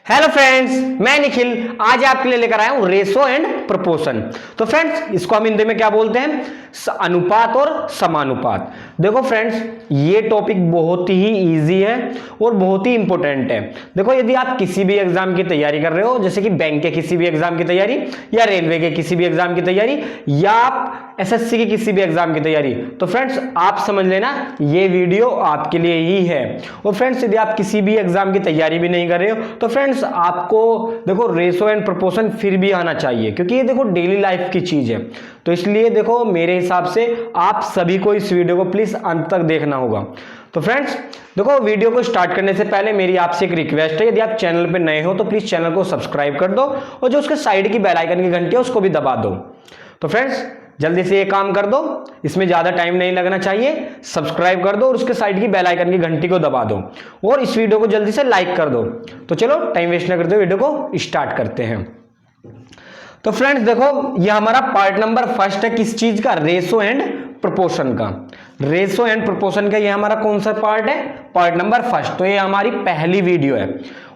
Hello friends, मैं निखिल आज आपके लिए लेकर आया हूं रेशो एंड प्रोपोर्शन। तो फ्रेंड्स, इसको हम हिंदी में क्या बोलते हैं? अनुपात और समानुपात। देखो फ्रेंड्स, ये टॉपिक बहुत ही इजी है और बहुत ही इंपॉर्टेंट है। देखो, यदि आप किसी भी एग्जाम की तैयारी कर रहे हो, जैसे कि बैंक के किसी भी एग्जाम की तैयारी, या रेलवे के किसी भी एग्जाम की तैयारी, या आप एसएससी की किसी भी एग्जाम की तैयारी, तो फ्रेंड्स आप समझ लेना ये वीडियो आपके लिए ही है। और फ्रेंड्स, यदि आप किसी भी एग्जाम की तैयारी भी नहीं कर रहे हो, तो फ्रेंड्स आपको देखो रेशो एंड प्रोपोर्शन फिर भी आना चाहिए, क्योंकि ये देखो डेली लाइफ की चीज है। तो इसलिए देखो, मेरे हिसाब से आप सभी को इस वीडियो को प्लीज अंत तक देखना होगा। तो फ्रेंड्स देखो, वीडियो को स्टार्ट करने से पहले मेरी आपसे एक रिक्वेस्ट है, यदि आप चैनल पर नए हो तो प्लीज चैनल को सब्सक्राइब कर दो और जो उसके साइड की बेल आइकन की घंटी है उसको भी दबा दो। तो फ्रेंड्स जल्दी से ये काम कर दो, इसमें ज्यादा टाइम नहीं लगना चाहिए। सब्सक्राइब कर दो और उसके साइड की बेल आइकन की घंटी को दबा दो और इस वीडियो को जल्दी से लाइक कर दो। तो चलो टाइम वेस्ट ना करते हुए वीडियो को स्टार्ट करते हैं। तो फ्रेंड्स देखो, ये हमारा पार्ट नंबर फर्स्ट है, किस चीज का? रेशो एंड प्रोपोर्शन का। रेशो एंड प्रोपोर्शन का ये हमारा कौन सा पार्ट है? Part number first. तो ये हमारी पहली वीडियो है।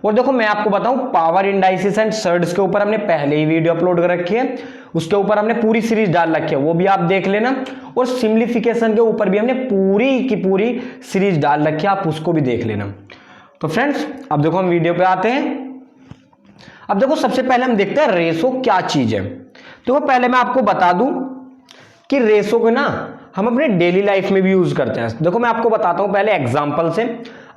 और देखो, मैं आपको बताऊं, पावर इंडाइसिस एंड सर्ड्स के ऊपर हमने पहले ही वीडियो अपलोड कर रखी है, उसके ऊपर हमने पूरी सीरीज डाल रखी है, वो भी आप देख लेना। और सिंप्लीफिकेशन के ऊपर भी हमने पूरी की पूरी सीरीज डाल रखी है, आप उसको भी देख लेना। तो फ्रेंड्स अब देखो, हम वीडियो पे आते हैं। अब देखो, सबसे पहले हम देखते हैं रेशो क्या चीज है। देखो, पहले मैं आपको बता दूं कि रेशो को ना हम अपने डेली लाइफ में भी यूज करते हैं। देखो, मैं आपको बताता हूं पहले एग्जांपल से,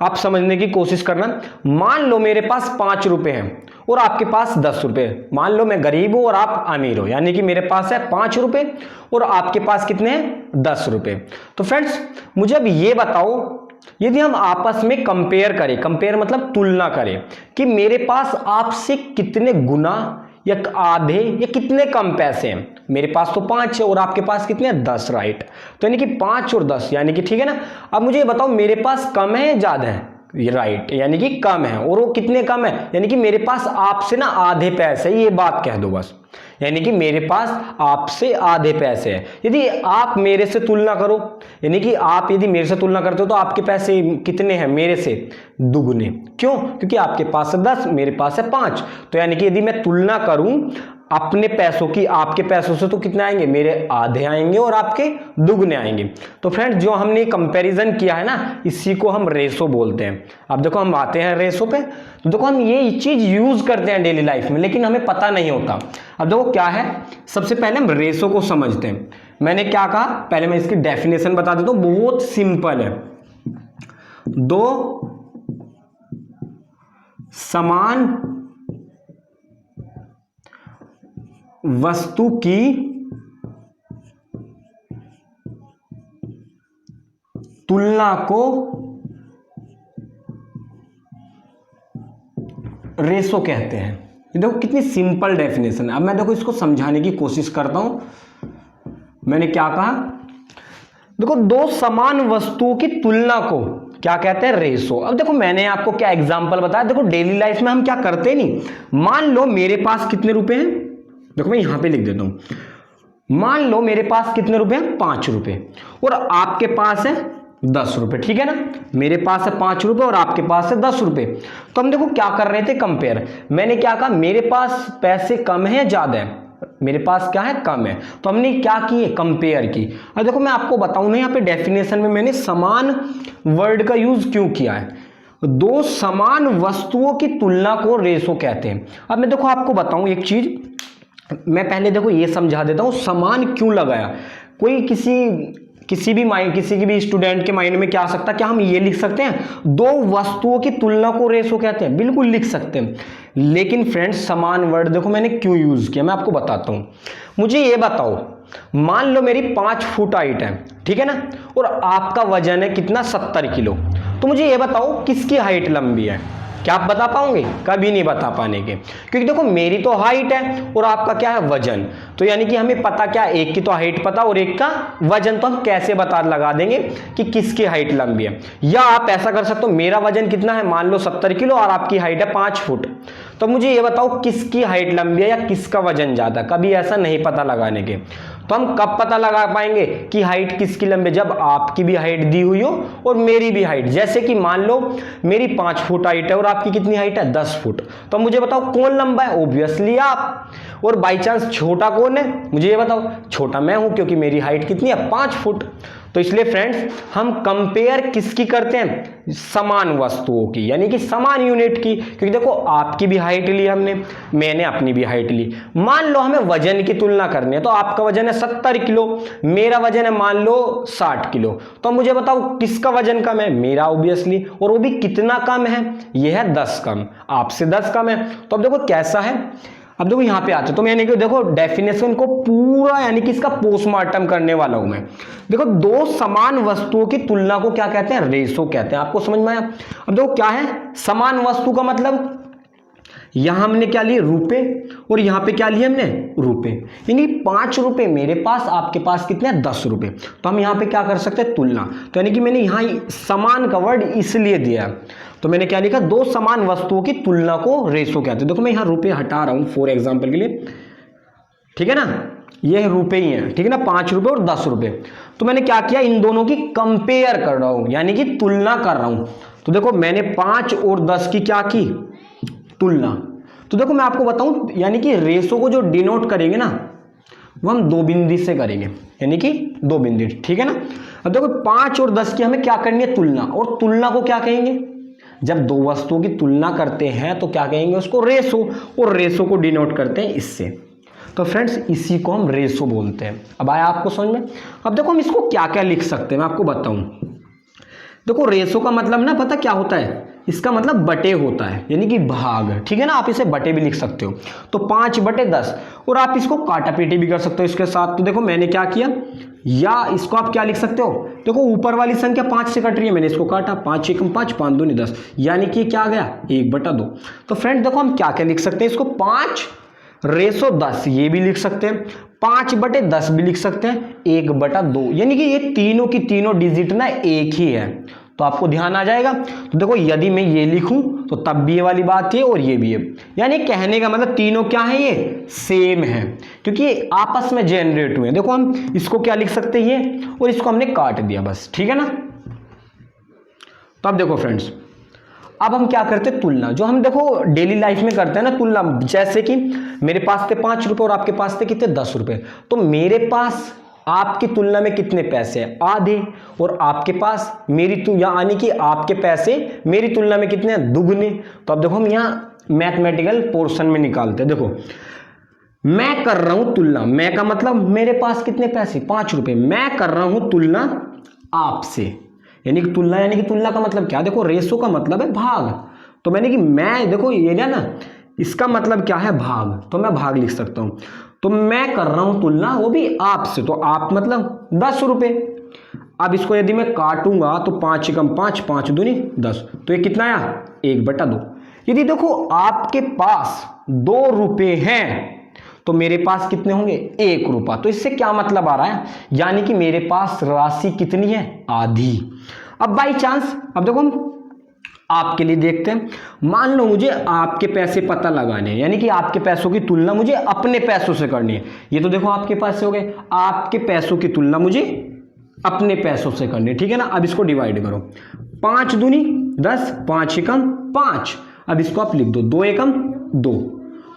आप समझने की कोशिश करना। मान लो मेरे पास 5 रुपए हैं और आपके पास 10 रुपए। मान लो मैं गरीब हूं और आप अमीर हो, यानी कि मेरे पास है 5 रुपए और आपके पास कितने हैं? 10 रुपए। तो फ्रेंड्स मुझे अब ये बताओ, यदि हम आपस में कंपेयर करें, कंपेयर मतलब तुलना करें, कि मेरे पास आपसे कितने गुना या आधे या कितने कम पैसे हैं। मेरे पास तो 5 है और आपके पास कितने हैं? 10, राइट। तो यानी कि 5 और 10, यानी कि ठीक है ना। अब मुझे ये बताओ, मेरे पास कम है या ज्यादा है? राइट, यानी कि कम है। और वो कितने कम है? यानी कि मेरे पास आपसे ना आधे पैसे, ये बात कह दो बस, यानी कि मेरे पास आपसे आधे पैसे हैं। यदि आप मेरे से तुलना करो, यानी कि आप यदि मेरे से तुलना करते हो, तो आपके पैसे कितने हैं? मेरे से दुगुने। क्यों? क्योंकि आपके पास है 10, मेरे पास है 5। तो यानी कि यदि मैं तुलना करूं अपने पैसों की आपके पैसों से, तो कितने आएंगे? मेरे आधे आएंगे और आपके दुगने आएंगे। तो फ्रेंड्स, जो हमने कंपैरिजन किया है ना, इसी को हम रेशो बोलते हैं। अब देखो, हम आते हैं रेशो पे। तो देखो, हम ये चीज यूज करते हैं डेली लाइफ में, लेकिन हमें पता नहीं होता। अब देखो क्या है, सबसे पहले हम रेशो को समझते हैं। मैंने क्या कहा? पहले मैं इसकी डेफिनेशन बता देता हूं, बहुत सिंपल है। दो समान वस्तु की तुलना को रेशो कहते हैं। ये देखो कितनी सिंपल डेफिनेशन है। अब मैं देखो इसको समझाने की कोशिश करता हूं। मैंने क्या कहा? देखो, दो समान वस्तुओं की तुलना को क्या कहते हैं? रेशो। अब देखो, मैंने आपको क्या एग्जांपल बताया। देखो, डेली लाइफ में हम क्या करते नहीं। मान लो मेरे पास कितने रुपए हैं, देखो मैं यहां पे लिख देता हूं। मान लो मेरे पास कितने रुपए हैं? 5 रुपए। और आपके पास है 10 रुपए, ठीक है ना। मेरे पास है 5 रुपए और आपके पास है 10 रुपए। तो हम देखो क्या कर रहे थे? कंपेयर। मैंने क्या कहा? मेरे पास पैसे कम है, ज्यादा है? मेरे पास क्या है? कम है। तो हमने क्या किए? कंपेयर की। अब देखो, मैं आपको बताऊं ना, यहाँ पे डेफिनेशन में मैंने समान वर्ड का यूज क्यों किया है। दो समान वस्तुओं की तुलना को रेशो कहते हैं। अब मैं देखो आपको बताऊं एक चीज, मैं पहले देखो ये समझा देता हूं समान क्यों लगाया। कोई किसी की भी स्टूडेंट के माइंड में क्या आ सकता है? क्या हम ये लिख सकते हैं दो वस्तुओं की तुलना को रेशो कहते हैं? बिल्कुल लिख सकते हैं। लेकिन फ्रेंड्स, समान वर्ड देखो मैंने क्यों यूज किया, मैं आपको बताता हूं। मुझे ये बताओ, मान लो मेरी 5 फुट हाइट है, ठीक है ना, और आपका वजन है कितना? 70 किलो। तो मुझे ये बताओ किसकी हाइट लंबी है? क्या आप बता पाओगे? कभी नहीं बता पाने के, क्योंकि देखो मेरी तो हाइट है और आपका क्या है? वजन। तो यानी कि हमें पता क्या, एक की तो हाइट पता और एक का वजन, तो हम कैसे बता लगा देंगे कि किसकी हाइट लंबी है। या आप ऐसा कर सकते हो, मेरा वजन कितना है? मान लो 70 किलो और आपकी हाइट है 5 फुट। तो मुझे ये बताओ किसकी हाइट लंबी है या किसका वजन ज्यादा? कभी ऐसा नहीं पता लगाने के। तो हम कब पता लगा पाएंगे कि हाइट किसकी लंबी है? जब आपकी भी हाइट दी हुई हो और मेरी भी हाइट। जैसे कि मान लो मेरी 5 फुट हाइट है और आपकी कितनी हाइट है? 10 फुट। तो मुझे बताओ कौन लंबा है? ऑब्वियसली आप। और बाई चांस छोटा कौन है? मुझे ये बताओ। छोटा मैं हूं, क्योंकि मेरी हाइट कितनी है? 5 फुट। तो इसलिए फ्रेंड्स हम कंपेयर किसकी करते हैं? समान वस्तुओं की, यानी कि समान यूनिट की। क्योंकि देखो आपकी भी हाइट ली हमने, मैंने अपनी भी हाइट ली। मान लो हमें वजन की तुलना करनी है, तो आपका वजन है 70 किलो, मेरा वजन है मान लो 60 किलो। तो मुझे बताओ किसका वजन कम है? मेरा ऑब्वियसली। और वो भी कितना कम है? यह है 10 कम, आपसे 10 कम है। तो अब देखो कैसा है। अब देखो यहां पे आते, तो मैंने देखो डेफिनेशन को पूरा यानी कि इसका पोस्टमार्टम करने वाला हूं मैं। देखो दो समान वस्तुओं की तुलना को क्या कहते हैं? रेशो कहते हैं। आपको समझ में आया? अब देखो क्या है समान वस्तु का मतलब, यहां हमने क्या लिए? रुपए, और यहां पे क्या लिए हमने? रुपए। यानी 5 रुपए मेरे पास, आपके पास कितने हैं? 10 रुपए। तो हम यहां पे क्या कर सकते हैं? तुलना। तो यानी कि मैंने यहां समान का वर्ड इसलिए दिया, तो मैंने क्या लिखा? दो समान वस्तुओं की तुलना को रेशो कहते हैं। देखो मैं यहां रुपए हटा रहा हूं फॉर एग्जाम्पल के लिए, ठीक है ना? ये रुपए ही है, ठीक है ना? 5 रुपए और 10 रुपए। तो मैंने क्या किया? इन दोनों की कंपेयर कर रहा हूं, यानी कि तुलना कर रहा हूं। तो देखो मैंने 5 और 10 की क्या की? तुलना। तो देखो मैं आपको बताऊं, यानी कि रेशो को जो डिनोट करेंगे ना, वो हम 2 बिंदु से करेंगे, यानी कि 2 बिंदु, ठीक है ना? अब देखो 5 और 10 की हमें क्या करनी है? तुलना। और तुलना को क्या कहेंगे? जब दो वस्तुओं की तुलना करते हैं तो क्या कहेंगे? उसको रेशो। और रेशो को डिनोट करते हैं इससे। तो फ्रेंड्स इसी को हम रेशो बोलते हैं। अब आया आपको समझ में? अब देखो हम इसको क्या क्या लिख सकते हैं, मैं आपको बताऊं। देखो रेशो का मतलब ना पता क्या होता है? इसका मतलब बटे होता है, यानी कि भाग, ठीक है ना? आप इसे बटे भी लिख सकते हो। तो 5/10, और आप इसको काटा पीटी भी कर सकते हो इसके साथ। तो देखो मैंने क्या किया, या इसको आप क्या लिख सकते हो? देखो ऊपर वाली संख्या 5 से कट रही है, मैंने इसको काटा, 5 एकम 5, 5 दूनी 10, यानी कि क्या आ गया? 1/2। तो फ्रेंड देखो हम क्या क्या लिख सकते हैं इसको? 5/10 ये भी लिख सकते हैं, 5/10 भी लिख सकते हैं, 1/2, यानी कि ये तीनों की तीनों डिजिट ना एक ही है। तो आपको ध्यान आ जाएगा। तो देखो यदि मैं ये लिखूं तो तब भी ये वाली बात है और ये भी है, यानी कहने का मतलब तीनों क्या है? ये सेम है, क्योंकि ये आपस में जनरेट हुए हैं। देखो हम इसको क्या लिख सकते हैं? ये, और इसको हमने काट दिया बस, ठीक है ना? तो अब देखो फ्रेंड्स, अब हम क्या करते हैं? तुलना। जो हम देखो डेली लाइफ में करते हैं ना तुलना, जैसे कि मेरे पास थे 5 रुपए और आपके पास थे कितने? 10 रुपए। तो मेरे पास आपकी तुलना में कितने पैसे हैं? आधे। और आपके पास मेरी यानी कि आपके पैसे मेरी तुलना में कितने हैं? दुगने। तो अब देखो हम यहाँ मैथमेटिकल पोर्शन में निकालते हैं। देखो मैं कर रहा हूं तुलना, मैं का मतलब मेरे पास कितने पैसे? 5 रुपए। मैं कर रहा हूं तुलना आपसे, यानी कि तुलना का मतलब क्या? देखो रेशो का मतलब है भाग। तो मैंने कि मैं, देखो ये ना, इसका मतलब क्या है? भाग। तो मैं भाग लिख सकता हूं। तो मैं कर रहा हूं तुलना, वो भी आपसे। तो आप मतलब 10 रुपए। अब इसको यदि मैं काटूंगा तो 5 एकम 5, 5 दूनी 10, तो ये कितना आया? 1/2। यदि देखो आपके पास 2 रुपए हैं तो मेरे पास कितने होंगे? 1 रुपया। तो इससे क्या मतलब आ रहा है? यानी कि मेरे पास राशि कितनी है? आधी। अब बाई चांस, अब देखो हम आपके लिए देखते हैं। मान लो मुझे आपके पैसे पता लगाने हैं, यानी कि आपके पैसों की तुलना मुझे अपने पैसों से करनी है। ये तो देखो आपके पैसे हो गए, आपके पैसों की तुलना मुझे अपने पैसों से करनी है, ठीक है ना? अब इसको डिवाइड करो, 5 दूनी 10, 5 एकम 5। अब इसको आप लिख दो, 2 एकम 2।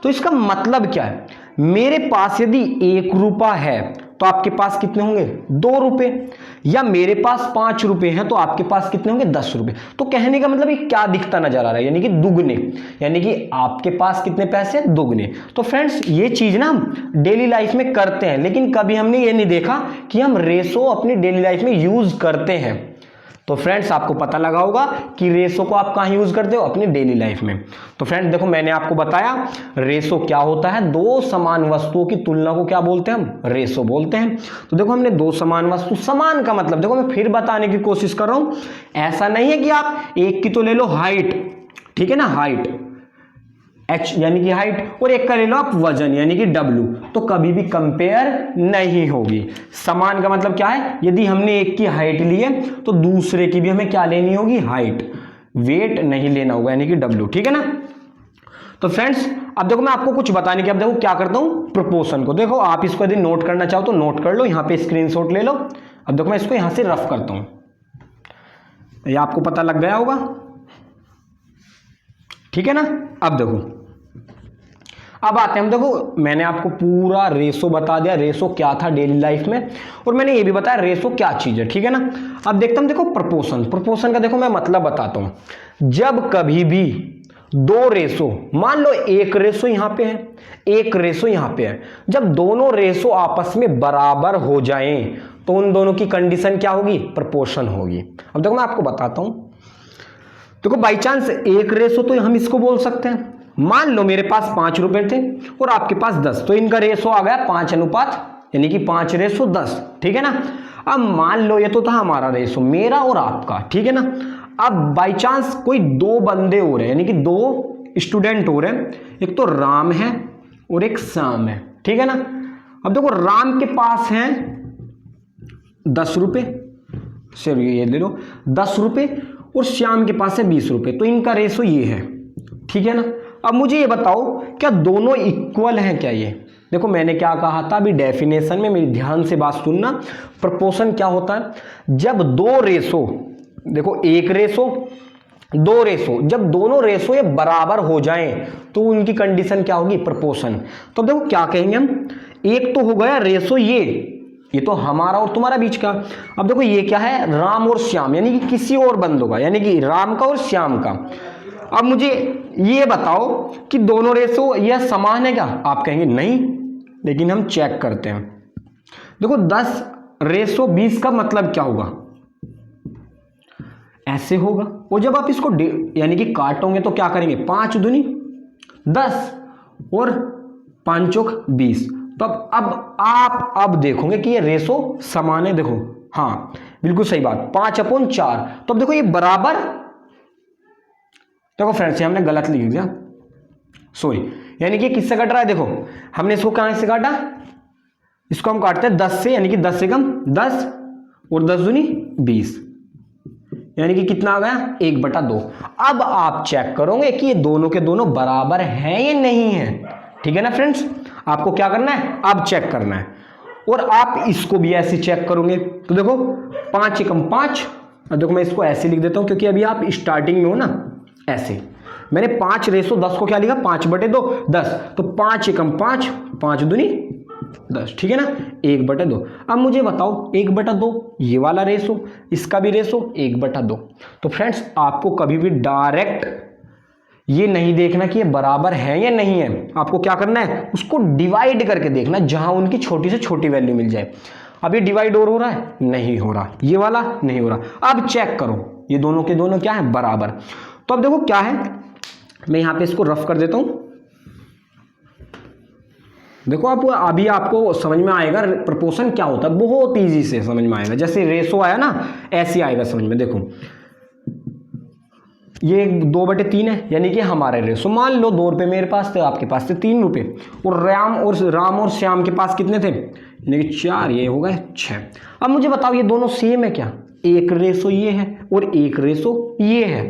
तो इसका मतलब क्या है? मेरे पास यदि 1 रुपया है तो आपके पास कितने होंगे? 2 रुपए। या मेरे पास 5 रुपए हैं तो आपके पास कितने होंगे? 10 रुपए। तो कहने का मतलब ये क्या दिखता नजर आ रहा है? यानी कि दुगने, यानी कि आपके पास कितने पैसे? दुगने। तो फ्रेंड्स ये चीज ना हम डेली लाइफ में करते हैं, लेकिन कभी हमने ये नहीं देखा कि हम रेशो अपनी डेली लाइफ में यूज करते हैं। तो फ्रेंड्स आपको पता लगा होगा कि रेशो को आप कहाँ यूज करते हो? अपनी डेली लाइफ में। तो फ्रेंड्स देखो मैंने आपको बताया रेशो क्या होता है। दो समान वस्तुओं की तुलना को क्या बोलते हैं? हम रेशो बोलते हैं। तो देखो हमने दो समान वस्तु, समान का मतलब देखो मैं फिर बताने की कोशिश कर रहा हूं, ऐसा नहीं है कि आप एक की तो ले लो हाइट, ठीक है ना? हाइट h यानी कि हाइट, और एक का ले लो आप वजन यानी कि w, तो कभी भी कंपेयर नहीं होगी। समान का मतलब क्या है? यदि हमने एक की हाइट ली है तो दूसरे की भी हमें क्या लेनी होगी? हाइट। वेट नहीं लेना होगा, यानी कि w, ठीक है ना? तो फ्रेंड्स अब देखो मैं आपको कुछ बताने की, अब देखो क्या करता हूं, प्रोपोर्शन को देखो आप इसको यदि नोट करना चाहो तो नोट कर लो, यहां पे स्क्रीनशॉट ले लो। अब देखो मैं इसको यहां से रफ करता हूं, ये आपको पता लग गया होगा, ठीक है ना। अब देखो अब आते हैं हम, देखो मैंने आपको पूरा रेशो बता दिया, रेशो क्या था डेली लाइफ में, और मैंने ये भी बताया रेशो क्या चीज है, ठीक है ना। अब देखते हम, देखो प्रोपोर्शन, प्रोपोर्शन का देखो मैं मतलब बताता हूं। जब कभी भी दो रेशो, मान लो एक रेशो यहां पे है, एक रेशो यहां पे है, जब दोनों रेशो आपस में बराबर हो जाएं तो उन दोनों की कंडीशन क्या होगी, प्रोपोर्शन होगी। अब देखो मैं आपको बताता हूं, देखो बाई चांस एक रेशो तो हम इसको बोल सकते हैं, मान लो मेरे पास 5 रुपए थे और आपके पास 10, तो इनका रेशो आ गया 5 अनुपात, यानी कि 5:10, ठीक है ना। अब मान लो ये तो था हमारा रेशो, मेरा और आपका, ठीक है ना। अब बाई चांस कोई दो बंदे हो रहे हैं, यानी कि दो स्टूडेंट हो रहे हैं, एक तो राम है और एक श्याम है, ठीक है ना। अब देखो राम के पास है 10 रुपए, सिर्फ ये ले लो 10 रुपए, और श्याम के पास है 20 रुपए, तो इनका रेशो ये है, ठीक है ना। अब मुझे ये बताओ क्या दोनों इक्वल हैं क्या ये, देखो मैंने क्या कहा था अभी डेफिनेशन में, मेरी ध्यान से बात सुनना। प्रोपोर्शन क्या होता है, जब दो रेशो, देखो एक रेशो दो रेशो, जब दोनों रेशो ये बराबर हो जाएं तो उनकी कंडीशन क्या होगी, प्रोपोर्शन। तो देखो क्या कहेंगे हम, एक तो हो गया रेशो ये तो हमारा और तुम्हारा बीच का। अब देखो ये क्या है, राम और श्याम, यानी कि किसी और बंदों का, यानी कि राम का और श्याम का। अब मुझे ये बताओ कि दोनों रेशो यह समान है क्या, आप कहेंगे नहीं, लेकिन हम चेक करते हैं। देखो 10:20 का मतलब क्या होगा, ऐसे होगा, और जब आप इसको यानी कि काटोगे तो क्या करेंगे, 5 दूनी 10 और 5 चौक 20, तो अब आप अब देखोगे कि ये रेशो समान है, देखो हाँ बिल्कुल सही बात, 5/4, तो अब देखो ये बराबर, देखो फ्रेंड्स हमने गलत लिख दिया, सॉरी, यानी कि किससे कट रहा है, देखो हमने इसको कहां से काटा, इसको हम काटते हैं 10 से, यानी कि 10 से कम 10 और 10 दूनी 20, यानी कि कितना आ गया 1/2। अब आप चेक करोगे कि ये दोनों के दोनों बराबर हैं या नहीं है, ठीक है ना फ्रेंड्स। आपको क्या करना है, अब चेक करना है, और आप इसको भी ऐसे चेक करोगे, तो देखो 5 से कम 5, और देखो मैं इसको ऐसे लिख देता हूं क्योंकि अभी आप स्टार्टिंग में हो ना, ऐसे मैंने 5:10 को क्या लिखा, 5/2 10, तो 5 से कम 5, 5 दूनी 10, ठीक है ना, 1/2। अब मुझे बताओ 1/2 ये वाला रेशो, इसका भी रेशो 1/2। तो फ्रेंड्स आपको कभी भी डायरेक्ट ये नहीं देखना कि ये बराबर है या नहीं है, आपको क्या करना है, उसको डिवाइड करके देखना, जहां उनकी छोटी से छोटी वैल्यू मिल जाए। अब ये डिवाइड और हो रहा है, नहीं हो रहा, ये वाला नहीं हो रहा। अब चेक करो ये दोनों के दोनों क्या है, बराबर। तो अब देखो क्या है, मैं यहां पे इसको रफ कर देता हूं, देखो आप अभी आपको समझ में आएगा प्रोपोर्शन क्या होता है, बहुत इजी से समझ में आएगा। जैसे रेशो आया ना, ऐसे आएगा समझ में। देखो ये 2/3 है, यानी कि हमारे रेशो, मान लो 2 रुपए मेरे पास थे, आपके पास थे 3 रुपए, और राम और श्याम के पास कितने थे, यानी कि 4, ये हो गए 6। अब मुझे बताओ ये दोनों सेम है क्या, एक रेशो ये है और एक रेशो ये है,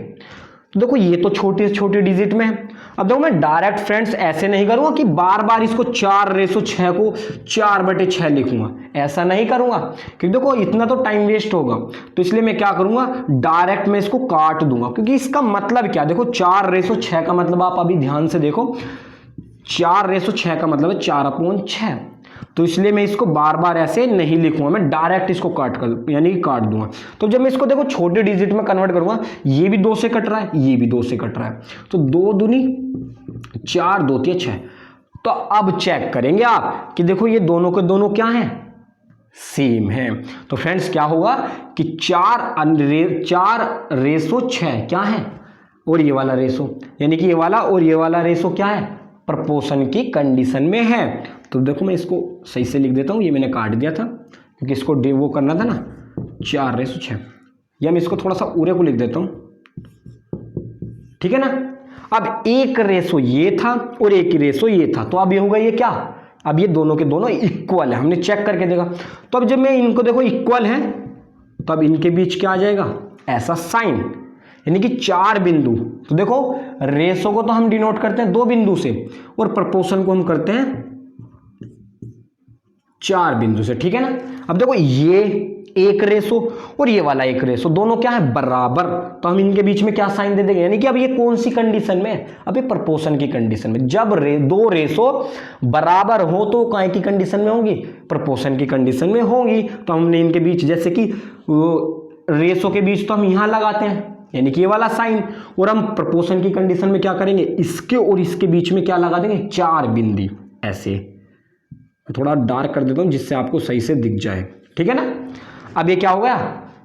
तो देखो ये तो छोटे से छोटे डिजिट में है। अब देखो मैं डायरेक्ट फ्रेंड्स ऐसे नहीं करूंगा कि बार बार इसको 4:6 को 4/6 लिखूंगा, ऐसा नहीं करूंगा, क्योंकि देखो इतना तो टाइम वेस्ट होगा। तो इसलिए मैं क्या करूंगा, डायरेक्ट मैं इसको काट दूंगा, क्योंकि इसका मतलब क्या, देखो 4:6 का मतलब आप अभी ध्यान से देखो, 4:6 का मतलब है 4/6, तो इसलिए मैं इसको बार बार ऐसे नहीं लिखूंगा, मैं डायरेक्ट इसको यानी कि काट दूंगा। तो जब मैं इसको देखो छोटे डिजिट में कन्वर्ट करूंगा, ये भी 2 से कट रहा है, ये भी 2 से कट रहा है, तो 2 दूनी 4, 2 तिया 6। तो अब चेक करेंगे आप कि देखो ये दोनों के दोनों क्या हैं, सेम है। तो फ्रेंड्स क्या होगा कि 4:6 क्या है, और ये वाला रेशो, यानी कि ये वाला और ये वाला रेशो क्या है, प्रोपोर्शन की कंडीशन में है। तो देखो मैं इसको सही से लिख देता हूँ, ये मैंने काट दिया था क्योंकि इसको वो करना था ना, 4:6, या मैं इसको थोड़ा सा उरे को लिख देता हूँ, ठीक है ना। अब एक रेशो ये था और एक ही रेशो ये था, तो अब ये होगा ये क्या, अब ये दोनों के दोनों इक्वल है, हमने चेक करके देखा। तो अब जब मैं इनको देखो इक्वल है, तो अब इनके बीच क्या आ जाएगा, ऐसा साइन, यानी कि 4 बिंदु। तो देखो रेशो को तो हम डिनोट करते हैं 2 बिंदु से और प्रोपोर्शन को हम करते हैं 4 बिंदु से, ठीक है ना। अब देखो ये एक रेशो और ये वाला एक रेशो, दोनों क्या है बराबर, तो हम इनके बीच में क्या साइन दे देंगे, यानी कि अब ये कौन सी कंडीशन में है, अब ये प्रोपोर्शन की कंडीशन में। जब दो रेशो बराबर हो तो काय की कंडीशन में होंगी, प्रोपोर्शन की कंडीशन में होंगी। तो हमने इनके बीच जैसे कि रेशो के बीच तो हम यहां लगाते हैं यानी कि ये वाला साइन, और हम प्रोपोर्शन की कंडीशन में क्या करेंगे, इसके और इसके बीच में क्या लगा देंगे 4 बिंदु ऐसे। थोड़ा डार्क कर देता हूं जिससे आपको सही से दिख जाए, ठीक है ना। अब ये क्या हो गया,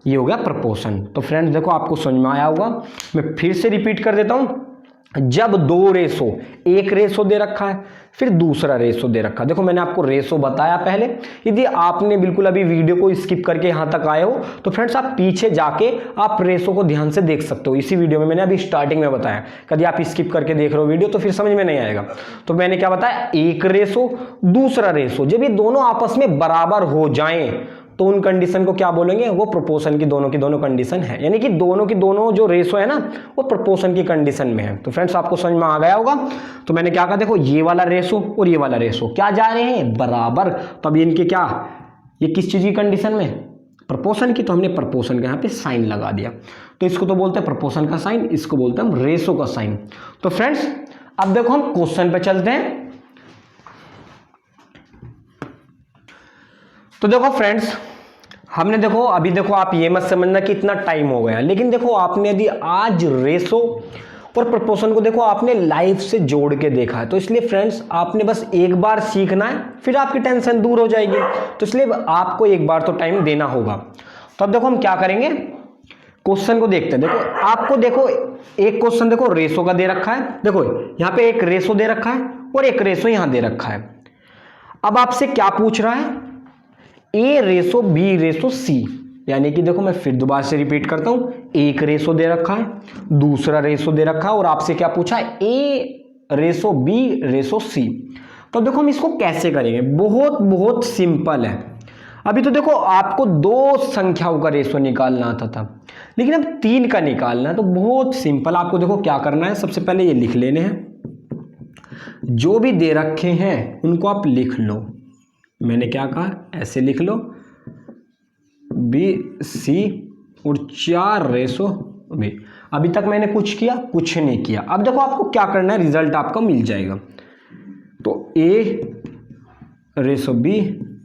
ये हो गया प्रोपोर्शन। तो फ्रेंड्स देखो आपको समझ में आया होगा, मैं फिर से रिपीट कर देता हूं। जब 2 रेशो, एक रेशो दे रखा है फिर दूसरा रेशो दे रखा है, देखो मैंने आपको रेशो बताया पहले। यदि आपने बिल्कुल अभी वीडियो को स्किप करके यहां तक आए हो तो फ्रेंड्स आप पीछे जाके आप रेशो को ध्यान से देख सकते हो। इसी वीडियो में मैंने अभी स्टार्टिंग में बताया, कभी आप स्किप करके देख रहे हो वीडियो तो फिर समझ में नहीं आएगा। तो मैंने क्या बताया, एक रेशो दूसरा रेशो, जब ये दोनों आपस में बराबर हो जाएं तो उन कंडीशन को क्या बोलेंगे, वो प्रोपोर्शन की दोनों कंडीशन है, यानी कि दोनों की दोनों जो रेशो है ना वो प्रोपोर्शन की कंडीशन में है। तो फ्रेंड्स आपको समझ में आ गया होगा। तो मैंने क्या कहा, देखो ये वाला रेशो और ये वाला रेशो क्या जा रहे हैं बराबर, तब इनके क्या, ये किस चीज की कंडीशन में, प्रोपोर्शन की। तो हमने प्रोपोर्शन का यहाँ पे साइन लगा दिया। तो इसको तो बोलते हैं प्रोपोर्शन का साइन, इसको बोलते हैं हम रेशो का साइन। तो फ्रेंड्स अब देखो हम क्वेश्चन पे चलते हैं। तो देखो फ्रेंड्स हमने देखो अभी देखो आप ये मत समझना कि इतना टाइम हो गया, लेकिन देखो आपने यदि आज रेशो और प्रोपोर्शन को देखो आपने लाइफ से जोड़ के देखा है, तो इसलिए फ्रेंड्स आपने बस एक बार सीखना है, फिर आपकी टेंशन दूर हो जाएगी। तो इसलिए आपको एक बार तो टाइम देना होगा। तो अब देखो हम क्या करेंगे, क्वेश्चन को देखते हैं। देखो आपको देखो एक क्वेश्चन देखो रेशो का दे रखा है, देखो यहाँ पे एक रेशो दे रखा है और एक रेशो यहां दे रखा है। अब आपसे क्या पूछ रहा है, ए रेशो बी रेशो सी, यानी कि देखो मैं फिर दोबारा से रिपीट करता हूं, एक रेशो दे रखा है, दूसरा रेशो दे रखा है और आपसे क्या पूछा है, ए रेशो बी रेशो सी। तो देखो हम इसको कैसे करेंगे, बहुत बहुत सिंपल है। अभी तो देखो आपको 2 संख्याओं का रेशो निकालना आता था, लेकिन अब 3 का निकालना है। तो बहुत सिंपल, आपको देखो क्या करना है, सबसे पहले ये लिख लेने हैं, जो भी दे रखे हैं उनको आप लिख लो। मैंने क्या कहा, ऐसे लिख लो बी सी और 4 रेशो बी। अभी तक मैंने कुछ किया, कुछ नहीं किया। अब देखो आपको क्या करना है, रिजल्ट आपका मिल जाएगा। तो ए रेशो बी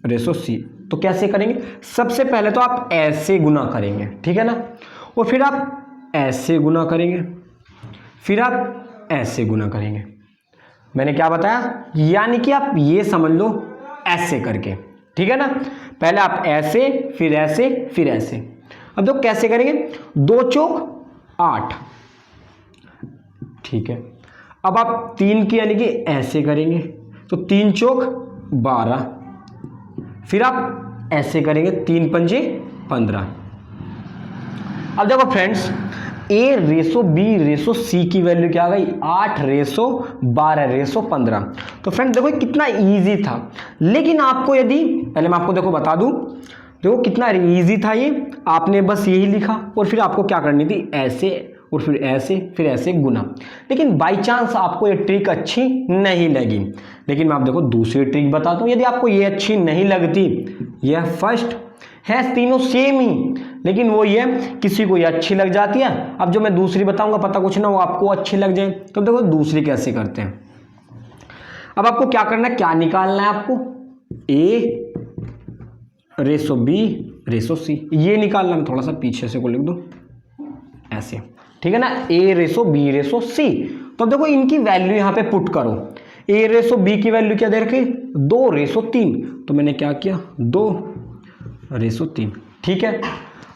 रेशो सी, तो कैसे करेंगे, सबसे पहले तो आप ऐसे गुना करेंगे, ठीक है ना, और फिर आप ऐसे गुना करेंगे, फिर आप ऐसे गुना करेंगे। मैंने क्या बताया, यानी कि आप ये समझ लो ऐसे करके, ठीक है ना। पहले आप ऐसे फिर ऐसे फिर ऐसे। अब देखो कैसे करेंगे, 2 चौक 8, ठीक है। अब आप 3 की यानी कि ऐसे करेंगे, तो 3 चौक 12, फिर आप ऐसे करेंगे, 3 पंजे 15। अब देखो फ्रेंड्स ए रेशो बी रेशो सी की वैल्यू क्या आ गई, 8 रेशो 12 रेशो 15। तो फ्रेंड्स देखो कितना इजी था, लेकिन आपको यदि पहले मैं आपको देखो बता दूं, देखो कितना इजी था ये, आपने बस यही लिखा और फिर आपको क्या करनी थी, ऐसे और फिर ऐसे गुना। लेकिन बाई चांस आपको ये ट्रिक अच्छी नहीं लगी, लेकिन मैं आप देखो दूसरी ट्रिक बताता हूँ। यदि आपको ये अच्छी नहीं लगती, यह फर्स्ट है, तीनों सेम ही, लेकिन वो ये किसी को ये अच्छी लग जाती है। अब जो मैं दूसरी बताऊंगा पता कुछ ना वो आपको अच्छी लग जाए। तो देखो दूसरी कैसे करते हैं। अब आपको क्या करना है, क्या निकालना है आपको, ए रेशो बी रेशो सी, ये निकालना है। थोड़ा सा पीछे से को लिख दो ऐसे, ठीक है ना, ए रेशो बी रेशो सी। तो देखो इनकी वैल्यू यहां पे पुट करो, ए रेशो बी की वैल्यू क्या दे रखी, 2 रेशो 3। तो मैंने क्या किया, 2 रेशो 3, ठीक है।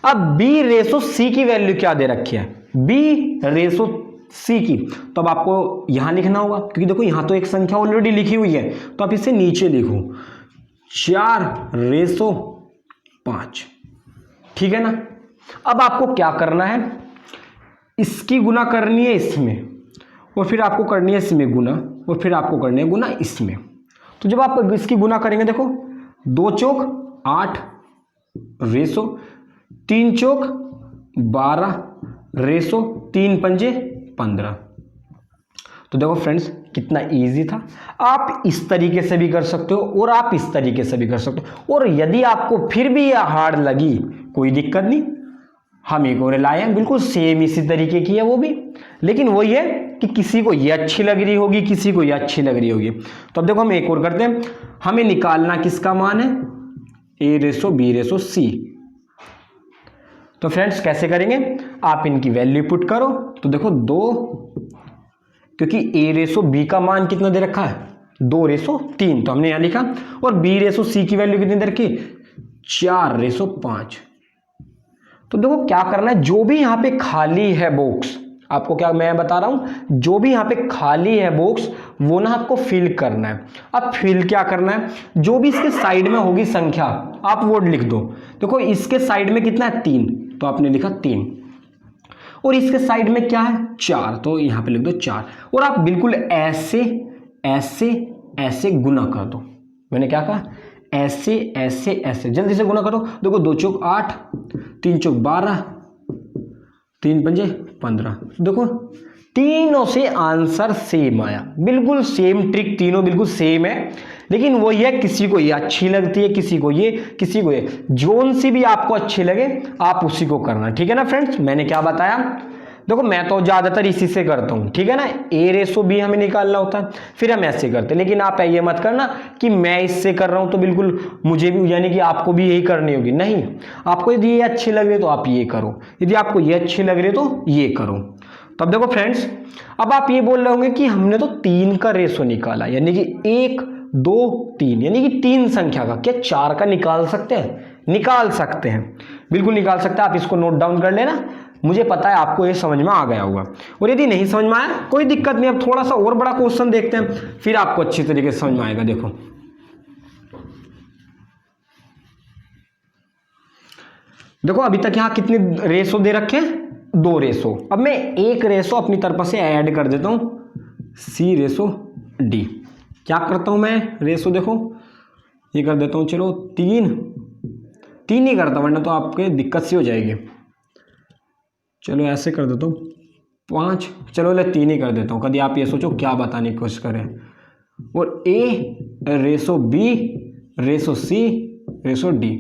अब बी रेशो सी की वैल्यू क्या दे रखी है, बी रेशो सी की। तो अब आपको यहां लिखना होगा, क्योंकि देखो यहां तो एक संख्या ऑलरेडी लिखी हुई है, तो आप इसे नीचे लिखो, 4 रेशो 5, ठीक है ना। अब आपको क्या करना है, इसकी गुना करनी है इसमें, और फिर आपको करनी है इसमें गुना, और फिर आपको करनी है गुना इसमें। तो जब आप इसकी गुना करेंगे, देखो 2 चौक 8 रेशो 3 चौक 12 रेसो 3 पंजे 15। तो देखो फ्रेंड्स कितना इजी था। आप इस तरीके से भी कर सकते हो और आप इस तरीके से भी कर सकते हो। और यदि आपको फिर भी यह हार्ड लगी, कोई दिक्कत नहीं, हम एक और लाए हैं बिल्कुल सेम इसी तरीके की है वो भी, लेकिन वही है कि किसी को ये अच्छी लग रही होगी, किसी को ये अच्छी लग रही होगी। तो अब देखो हम एक और करते हैं। हमें निकालना किसका मान है, a ratio b ratio c। तो फ्रेंड्स कैसे करेंगे, आप इनकी वैल्यू पुट करो। तो देखो 2, क्योंकि a रेसो b का मान कितना दे रखा है 2 रेसो 3, तो हमने यहां लिखा, और b रेसो c की वैल्यू कितनी दे रखी 4 रेसो 5। तो देखो क्या करना है, जो भी यहां पे खाली है बॉक्स, आपको क्या मैं बता रहा हूं, जो भी यहां पे खाली है बॉक्स वो ना आपको फिल करना है। अब फिल क्या करना है, जो भी इसके साइड में होगी संख्या आप वो लिख दो। देखो इसके साइड में कितना है 3, तो आपने लिखा 3, और इसके साइड में क्या है 4, तो यहां पे लिख दो 4। और आप बिल्कुल ऐसे ऐसे ऐसे गुना कर दो। मैंने क्या कहा, ऐसे ऐसे ऐसे जल्दी से गुना करो। देखो 2 चौक 8, 3 चौक 12, 3 पंजे 15। देखो तीनों से आंसर सेम आया, बिल्कुल सेम ट्रिक, तीनों बिल्कुल सेम है। लेकिन वो ये किसी को ये अच्छी लगती है, किसी को ये, किसी को ये, जोन सी भी आपको अच्छी लगे आप उसी को करना, ठीक है ना फ्रेंड्स। मैंने क्या बताया, देखो मैं तो ज्यादातर इसी से करता हूं, ठीक है ना। a रेसो b हमें निकालना होता है, फिर हम ऐसे करते हैं। लेकिन आप ये मत करना कि मैं इससे कर रहा हूं तो बिल्कुल मुझे भी, यानी कि आपको भी यही करनी होगी, नहीं। आपको यदि ये अच्छी लग रही है तो आप ये करो, यदि आपको ये अच्छी लग रही है तो ये करो। तो अब देखो फ्रेंड्स, अब आप ये बोल रहे होंगे कि हमने तो 3 का रेसो निकाला, यानी कि 1 2 3, यानी कि 3 संख्या का, क्या 4 का निकाल सकते हैं? निकाल सकते हैं, बिल्कुल निकाल सकते हैं। आप इसको नोट डाउन कर लेना, मुझे पता है आपको ये समझ में आ गया होगा। और यदि नहीं समझ में आया कोई दिक्कत नहीं, अब थोड़ा सा और बड़ा क्वेश्चन देखते हैं, फिर आपको अच्छी तरीके से समझ में आएगा। देखो अभी तक यहां कितने रेसो दे रखे हैं, 2 रेसो। अब मैं एक रेसो अपनी तरफ से ऐड कर देता हूं, c रेसो d। क्या करता हूं मैं, रेसो देखो ये कर देता हूं, चलो 3 ही करता, वरना तो आपके दिक्कत सी हो जाएगी। चलो ऐसे कर देता हूँ 5, चलो 3 ही कर देता हूँ। कभी आप ये सोचो क्या बताने की कोशिश करें। और a ratio b ratio c ratio d।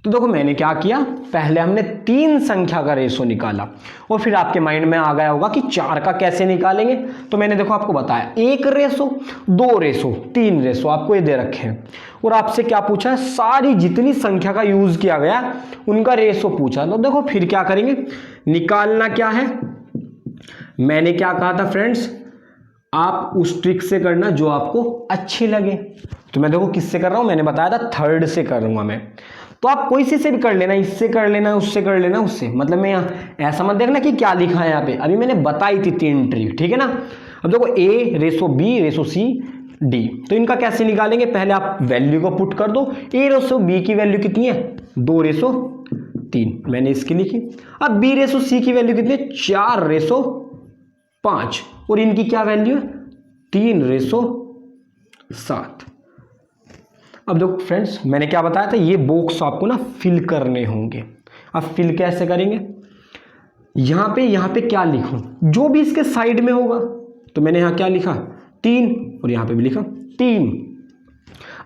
तो देखो मैंने क्या किया, पहले हमने 3 संख्या का रेसो निकाला, और फिर आपके माइंड में आ गया होगा कि 4 का कैसे निकालेंगे। तो मैंने देखो आपको बताया 1 रेसो 2 रेसो 3 रेसो आपको ये दे रखे हैं, और आपसे क्या पूछा है, सारी जितनी संख्या का यूज किया गया उनका रेसो पूछा। तो देखो फिर क्या करेंगे, निकालना क्या है, मैंने क्या कहा था फ्रेंड्स, आप उस ट्रिक से करना जो आपको अच्छी लगे। तो मैं देखो किससे कर रहा हूं, मैंने बताया था 3rd से करूंगा मैं। तो आप कोई से भी कर लेना, इससे कर लेना, उससे कर लेना, उससे, मतलब मैं यहाँ ऐसा मत देखना कि क्या लिखा है यहाँ पे, अभी मैंने बताई थी 3 ट्रिक, ठीक है ना। अब देखो a ratio b ratio c d, तो इनका कैसे निकालेंगे, पहले आप वैल्यू को पुट कर दो। a रेसो b की वैल्यू कितनी है 2 रेसो 3, मैंने इसकी लिखी। अब b रेसो c की वैल्यू कितनी है 4 रेसो 5, और इनकी क्या वैल्यू है 3 रेसो 7। अब देखो फ्रेंड्स मैंने क्या बताया था, ये बॉक्स आपको ना फिल करने होंगे। अब फिल कैसे करेंगे, यहाँ पे क्या लिखूं, जो भी इसके साइड में होगा। तो मैंने यहाँ क्या लिखा 3, और यहाँ पे भी लिखा 3।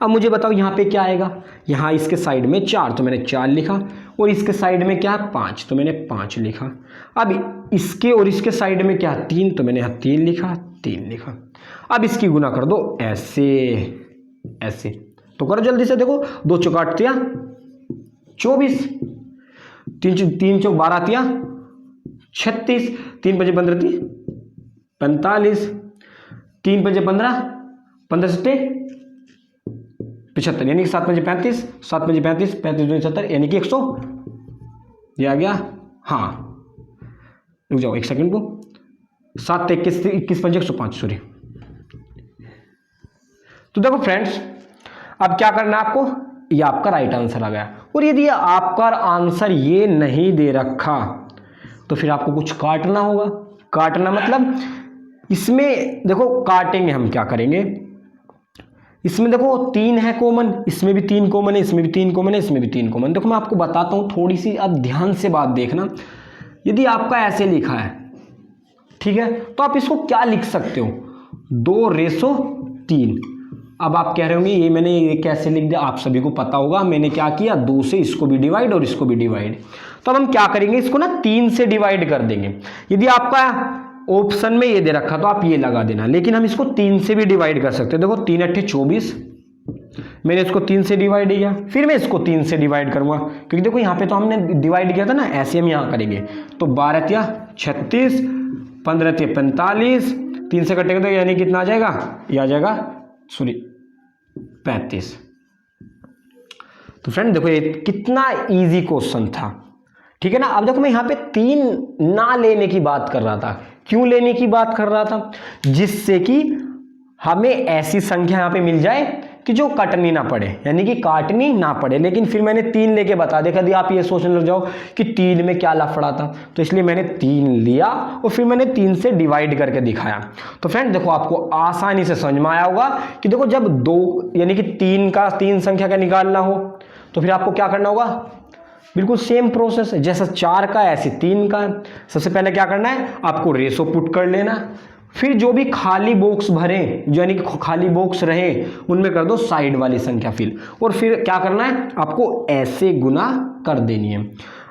अब मुझे बताओ यहाँ पे क्या आएगा, यहाँ इसके साइड में 4, तो मैंने 4 लिखा, और इसके साइड में क्या 5, तो मैंने 5 लिखा। अब इसके और इसके साइड में क्या 3, तो मैंने यहाँ 3 लिखा, 3 लिखा। अब इसकी गुना कर दो ऐसे ऐसे, तो करो जल्दी से। देखो 2 चौक 8 तिया 24, 3 चौक 12 तिया 36, 3 पंजे 15 ती 45, 3 पंजे 15, 15 सत्ते 75, यानी कि 7 पंजे 35, 7 पंजे 35, 35 दूनी 70, यानी कि 100 ये आ गया। हाँ रुक जाओ 1 सेकंड को, 7 21, 21 पंजे 105, सॉरी। तो देखो फ्रेंड्स अब क्या करना है आपको, ये आपका राइट आंसर आ गया। और यदि आपका आंसर ये नहीं दे रखा तो फिर आपको कुछ काटना होगा। काटना मतलब इसमें देखो काटेंगे हम, क्या करेंगे, इसमें देखो 3 है कॉमन, इसमें भी 3 कॉमन है, इसमें भी 3 कॉमन है, इसमें भी 3 कॉमन। देखो मैं आपको बताता हूं, थोड़ी सी अब ध्यान से बात देखना। यदि आपका ऐसे लिखा है, ठीक है, तो आप इसको क्या लिख सकते हो, 2:3। अब आप कह रहे होंगे ये मैंने ये कैसे लिख दिया, आप सभी को पता होगा मैंने क्या किया, 2 से इसको भी डिवाइड और इसको भी डिवाइड। तो अब हम क्या करेंगे, इसको ना 3 से डिवाइड कर देंगे। यदि आपका ऑप्शन में ये दे रखा तो आप ये लगा देना, लेकिन हम इसको 3 से भी डिवाइड कर सकते हैं। देखो 3 × 8 = 24, मैंने इसको 3 से डिवाइड किया, फिर मैं इसको 3 से डिवाइड करूंगा, क्योंकि देखो यहाँ पे तो हमने डिवाइड किया था ना, ऐसे हम यहाँ करेंगे। तो 12 × 36, 15 × 45, 3 से कटेगा तो यानी कितना आ जाएगा, ये आ जाएगा 35। तो फ्रेंड देखो ये कितना इजी क्वेश्चन था, ठीक है ना। अब देखो मैं यहाँ पे 3 ना लेने की बात कर रहा था, क्यों लेने की बात कर रहा था, जिससे कि हमें ऐसी संख्या यहाँ पे मिल जाए कि जो कटनी ना पड़े, यानी कि काटनी ना पड़े। लेकिन फिर मैंने 3 लेके बता देखा, यदि आप ये सोचने लग जाओ कि 3 में क्या लफड़ा था, तो इसलिए मैंने 3 लिया और फिर मैंने 3 से डिवाइड करके दिखाया। तो फ्रेंड देखो आपको आसानी से समझ में आया होगा कि देखो जब 2 यानी कि 3 संख्या का निकालना हो तो फिर आपको क्या करना होगा, बिल्कुल सेम प्रोसेस है, जैसा 4 का ऐसे 3 का। सबसे पहले क्या करना है, आपको रेशो पुट कर लेना, फिर जो भी खाली बॉक्स भरे, यानी कि खाली बॉक्स रहे, उनमें कर दो साइड वाली संख्या फिल, और फिर क्या करना है, आपको ऐसे गुना कर देनी है।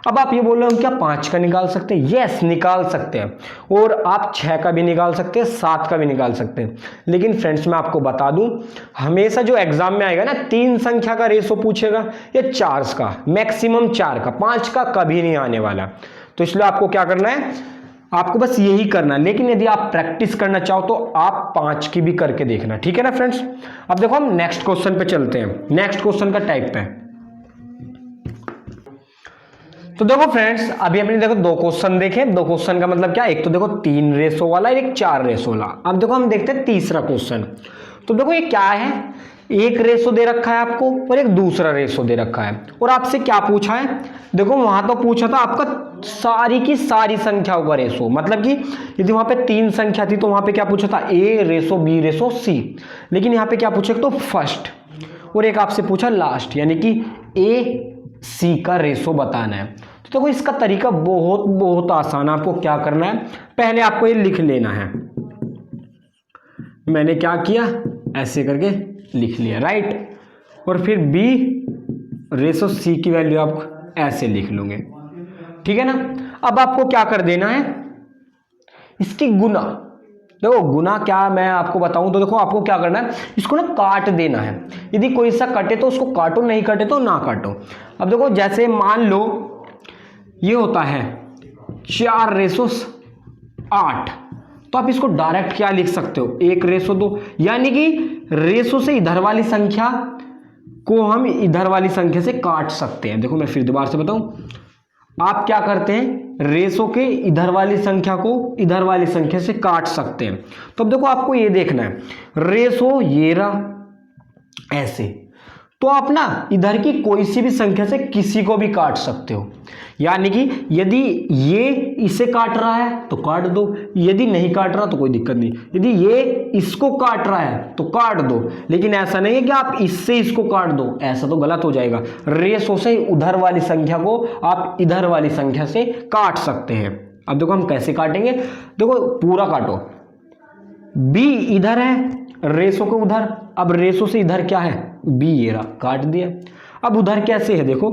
अब आप ये बोल रहे हो क्या 5 का निकाल सकते हैं, यस निकाल सकते हैं, और आप 6 का भी निकाल सकते हैं, 7 का भी निकाल सकते हैं। लेकिन फ्रेंड्स मैं आपको बता दूं, हमेशा जो एग्जाम में आएगा ना 3 संख्या का रेशो पूछेगा या 4 का, मैक्सिमम 4 का, 5 का कभी नहीं आने वाला। तो इसलिए आपको क्या करना है, आपको बस यही करना है। लेकिन यदि आप प्रैक्टिस करना चाहो तो आप 5 की भी करके देखना, ठीक है ना फ्रेंड्स। अब देखो हम नेक्स्ट क्वेश्चन पे चलते हैं, नेक्स्ट क्वेश्चन का टाइप पे। तो देखो फ्रेंड्स अभी अपने देखो 2 क्वेश्चन देखे, 2 क्वेश्चन का मतलब क्या, एक तो देखो 3 रेशो वाला, एक 4 रेशो वाला। अब देखो हम देखते हैं तीसरा क्वेश्चन। तो देखो ये क्या है, एक रेशो दे रखा है आपको और एक दूसरा रेशो दे रखा है, और आपसे क्या पूछा है, देखो वहां तो पूछा था आपका सारी की सारी संख्याओं का रेशो, मतलब कि यदि वहां पे 3 संख्या थी तो वहां पे क्या पूछा था, A ratio B ratio C। लेकिन यहाँ पे क्या पूछा, तो फर्स्ट, और एक आपसे पूछा लास्ट, यानी कि AC का रेशो बताना है। तो देखो इसका तरीका बहुत बहुत आसान है। आपको क्या करना है, पहले आपको ये लिख लेना है, मैंने क्या किया ऐसे करके लिख लिया, राइट, और फिर B रेशो C की वैल्यू आप ऐसे लिख लोगे, ठीक है ना। अब आपको क्या कर देना है, इसकी गुना, देखो गुना क्या मैं आपको बताऊं, तो देखो आपको क्या करना है, इसको ना काट देना है। यदि कोई सा कटे तो उसको काटो, नहीं कटे तो ना काटो। अब देखो जैसे मान लो ये होता है 4 रेशो 8, तो आप इसको डायरेक्ट क्या लिख सकते हो, 1 रेशो 2, यानी कि रेशो से इधर वाली संख्या को हम इधर वाली संख्या से काट सकते हैं। देखो मैं फिर दोबारा से बताऊं, आप क्या करते हैं, रेशो के इधर वाली संख्या को इधर वाली संख्या से काट सकते हैं। तो अब देखो आपको ये देखना है, रेशो ये रहा ऐसे, तो आप ना इधर की कोई सी भी संख्या से किसी को भी काट सकते हो। यानी कि यदि ये इसे काट रहा है तो काट दो, यदि नहीं काट रहा तो कोई दिक्कत नहीं, यदि ये इसको काट रहा है तो काट दो। लेकिन ऐसा नहीं है कि आप इससे इसको काट दो, ऐसा तो गलत हो जाएगा। रेशो से उधर वाली संख्या को आप इधर वाली संख्या से काट सकते हैं। अब देखो हम कैसे काटेंगे, देखो पूरा काटो, B इधर है रेशो को उधर, अब रेशो से इधर क्या है B, ये रहा, काट दिया। अब उधर कैसे है, देखो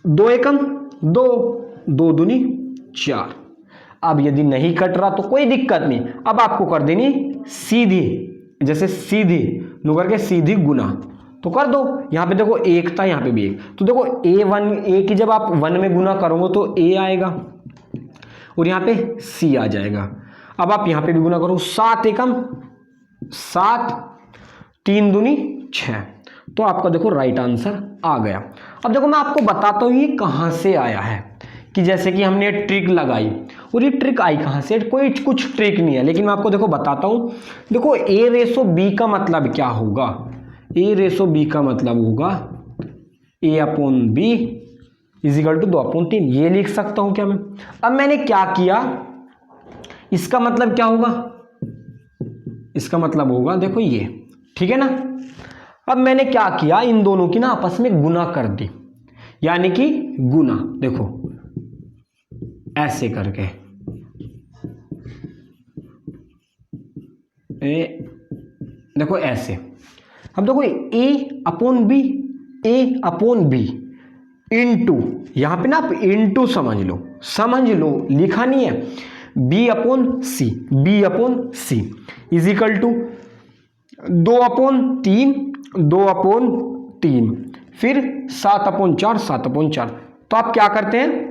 2 एकम 2, 2 दूनी 4। अब यदि नहीं कट रहा तो कोई दिक्कत नहीं, अब आपको कर देनी सीधी, जैसे सीधी नु करके सीधी गुना, तो कर दो। यहाँ पे देखो 1 था, यहाँ पे भी 1, तो देखो A की जब आप 1 में गुना करोगे तो A आएगा और यहाँ पे C आ जाएगा। अब आप यहाँ पे भी गुना करो, 7 एकम 7, 3 दूनी 6, तो आपका देखो राइट आंसर आ गया। अब देखो मैं आपको बताता हूँ ये कहाँ से आया है, कि जैसे कि हमने ट्रिक लगाई, और ये ट्रिक आई कहाँ से, कोई कुछ ट्रिक नहीं है, लेकिन मैं आपको देखो बताता हूँ। देखो A रेशो B का मतलब क्या होगा, A रेशो B का मतलब होगा A/B इजिकल टू 2/3, ये लिख सकता हूँ क्या मैं। अब मैंने क्या किया, इसका मतलब क्या होगा, इसका मतलब होगा देखो ये, ठीक है ना। अब मैंने क्या किया, इन दोनों की ना आपस में गुना कर दी, यानी कि गुना, देखो ऐसे करके देखो ऐसे। अब देखो ए अपॉन बी इंटू, यहां पे ना आप इंटू समझ लो, लिखा नहीं है, b upon c is equal to 2/3 फिर 7/4। तो आप क्या करते हैं,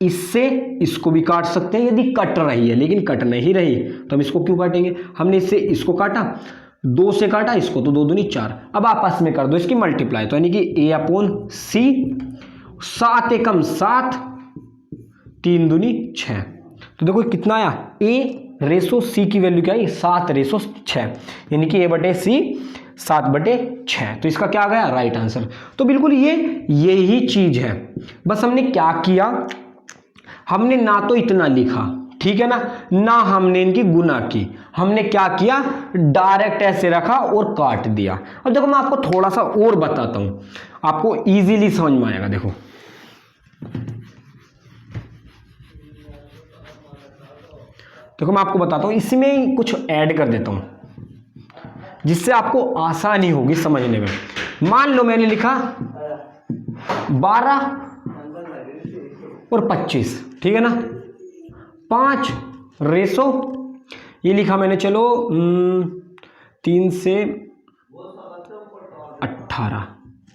इससे इसको भी काट सकते हैं यदि कट रही है, लेकिन कट नहीं रही तो हम इसको क्यों काटेंगे। हमने इससे इसको काटा, 2 से काटा इसको, तो 2 दूनी 4। अब आपस में कर दो इसकी मल्टीप्लाई, तो यानी कि ए अपॉन सी, 7 एकम 7, 3 दूनी 6। तो देखो कितना आया, ए रेसो सी की वैल्यू क्या है, 7/6, यानी कि A/C 7/6। तो इसका क्या आ गया, राइट आंसर। तो बिल्कुल यही चीज है, बस हमने क्या किया, हमने ना तो इतना लिखा, ठीक है ना हमने इनकी गुना की, हमने क्या किया, डायरेक्ट ऐसे रखा और काट दिया। अब देखो मैं आपको थोड़ा सा और बताता हूं, आपको इजीली समझ में आएगा। देखो मैं आपको बताता हूं, इसमें कुछ ऐड कर देता हूं जिससे आपको आसानी होगी समझने में। मान लो मैंने लिखा 12 और 25, ठीक है ना, 5 रेसो, ये लिखा मैंने, चलो 3 से 18,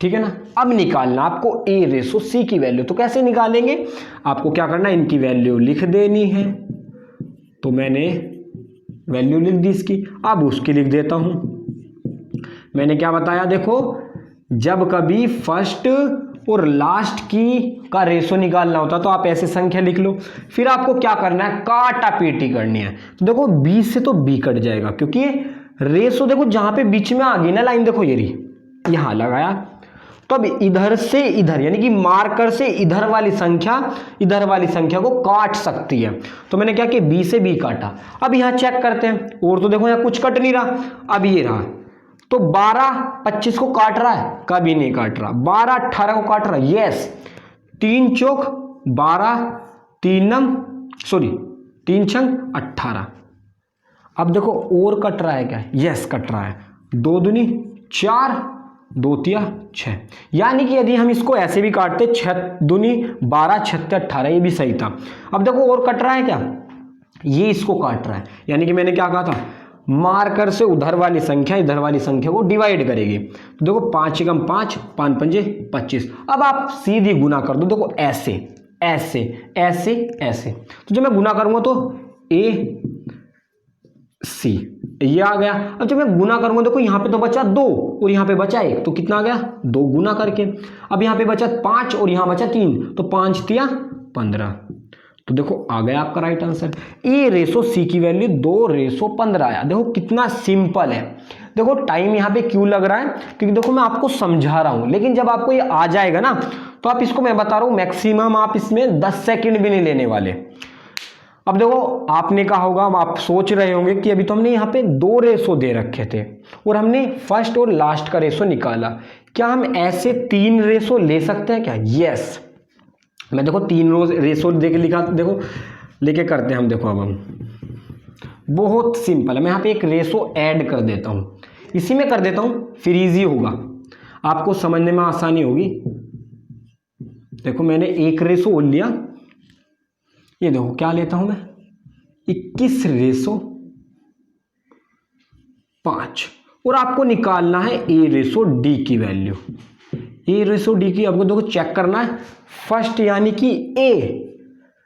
ठीक है ना। अब निकालना आपको ए रेसो सी की वैल्यू, तो कैसे निकालेंगे, आपको क्या करना है, इनकी वैल्यू लिख देनी है। तो मैंने वैल्यू लिख दी इसकी, अब उसकी लिख देता हूं। मैंने क्या बताया, देखो जब कभी फर्स्ट और लास्ट का रेशो निकालना होता तो आप ऐसे संख्या लिख लो, फिर आपको क्या करना है, काटा पीटी करनी है। तो देखो 20 से तो बी कट जाएगा, क्योंकि रेशो देखो जहां पे बीच में आ गई ना लाइन, देखो ये रही, यहां लगाया, तो अब इधर से इधर यानी कि मार्कर से इधर वाली संख्या को काट सकती है। तो मैंने क्या किया, बी से बी काटा। अब यहां चेक करते हैं, और तो देखो यहां कुछ कट नहीं रहा, अब ये रहा, तो 12-25 को काट रहा है, कभी नहीं काट रहा, 12-18 को काट रहा है, यस, 3 चौक 12, 3 छंग 18। अब देखो और कट रहा है क्या, यस कट रहा है, 2 दूनी 4, 2 तिया 6, यानी कि यदि हम इसको ऐसे भी काटते 6 दूनी 12, 6 18, ये भी सही था। अब देखो और कट रहा है क्या, ये इसको काट रहा है, यानी कि मैंने क्या कहा था, मार्कर से उधर वाली संख्या इधर वाली संख्या को डिवाइड करेगी। तो देखो 5 एकम 5, 5 पंजे 25। अब आप सीधी गुना कर दो, देखो ऐसे ऐसे ऐसे ऐसे, तो जब मैं गुना करूंगा तो ए सी ये आ गया। अब जब मैं गुना करूंगा, देखो यहां पे तो बचा 2 और यहां पे बचा 1, तो कितना आ गया, 2 गुना करके। अब यहां पे बचा 5 और यहां बचा 3, तो 5 तिया 15। तो देखो आ गया आपका राइट आंसर, ए रेसो सी की वैल्यू 2/15 आया। देखो कितना सिंपल है। देखो टाइम यहाँ पे क्यों लग रहा है, क्योंकि देखो मैं आपको समझा रहा हूं, लेकिन जब आपको ये आ जाएगा ना, तो आप इसको, मैं बता रहा हूं, मैक्सिमम आप इसमें 10 सेकंड भी नहीं लेने वाले। अब देखो आपने कहा होगा, आप सोच रहे होंगे कि अभी तो हमने यहाँ पे 2 रेसो दे रखे थे और हमने फर्स्ट और लास्ट का रेसो निकाला, क्या हम ऐसे 3 रेसो ले सकते हैं क्या। यस, मैं देखो 3 रेसो देके लिखा, देखो लेके करते हैं हम। देखो अब हम बहुत सिंपल है, मैं यहाँ पे एक रेसो ऐड कर देता हूँ, इसी में कर देता हूँ, फिर इजी होगा, आपको समझने में आसानी होगी। देखो मैंने एक रेसो और लिया, ये देखो क्या लेता हूं मैं, 21/5, और आपको निकालना है ए रेसो डी की वैल्यू। ए रेसो डी की आपको देखो चेक करना है, फर्स्ट यानी कि ए,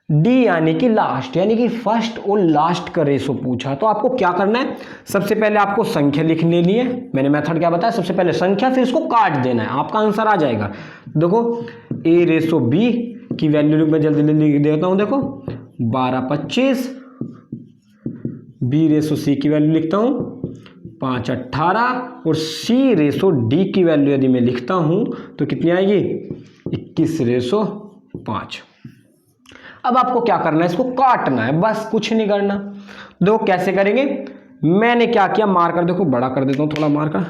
डी यानी कि लास्ट, यानी कि फर्स्ट और लास्ट का रेसो पूछा। तो आपको क्या करना है, सबसे पहले आपको संख्या लिख लेनी है। मैंने मेथड क्या बताया, सबसे पहले संख्या, फिर इसको काट देना है, आपका आंसर आ जाएगा। देखो ए रेसो बी की वैल्यू मैं जल्दी लिख देता हूं, देखो 12/25, बी रेसो सी की वैल्यू लिखता हूं 5/18, और सी रेसो डी की वैल्यू यदि मैं लिखता हूं तो कितनी आएगी, 21/5। अब आपको क्या करना है, इसको काटना है, बस कुछ नहीं करना। देखो कैसे करेंगे, मैंने क्या किया, मार्कर देखो बड़ा कर देता हूं थोड़ा, मार्कर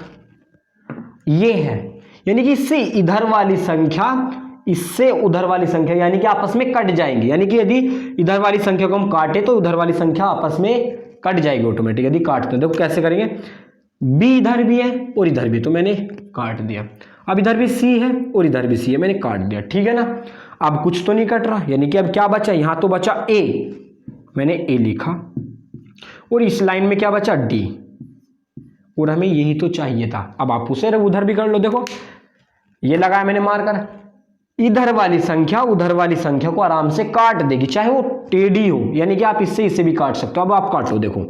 ये है, यानी कि इससे इधर वाली संख्या इससे उधर वाली संख्या यानी कि आपस में कट जाएंगी, यानी कि यदि इधर वाली संख्या को हम काटे तो उधर वाली संख्या आपस में कट जाएगी ऑटोमेटिक यदि काटते हैं। देखो कैसे करेंगे, b इधर भी है और इधर भी, तो मैंने काट दिया। अब इधर भी c है और इधर भी c है, मैंने काट दिया, ठीक है ना। अब कुछ तो नहीं कट रहा, यानी कि अब क्या बचा, यहां तो बचा a, मैंने a लिखा, और इस लाइन में क्या बचा d, और हमें यही तो चाहिए था। अब आप उसे उधर भी कर लो, देखो ये लगाया मैंने मार्कर, इधर वाली संख्या उधर वाली संख्या को आराम से काट देगी, चाहे वो टेढ़ी हो, यानी कि आप इससे इसे भी काट सकते हो। अब आप काट लो, देखो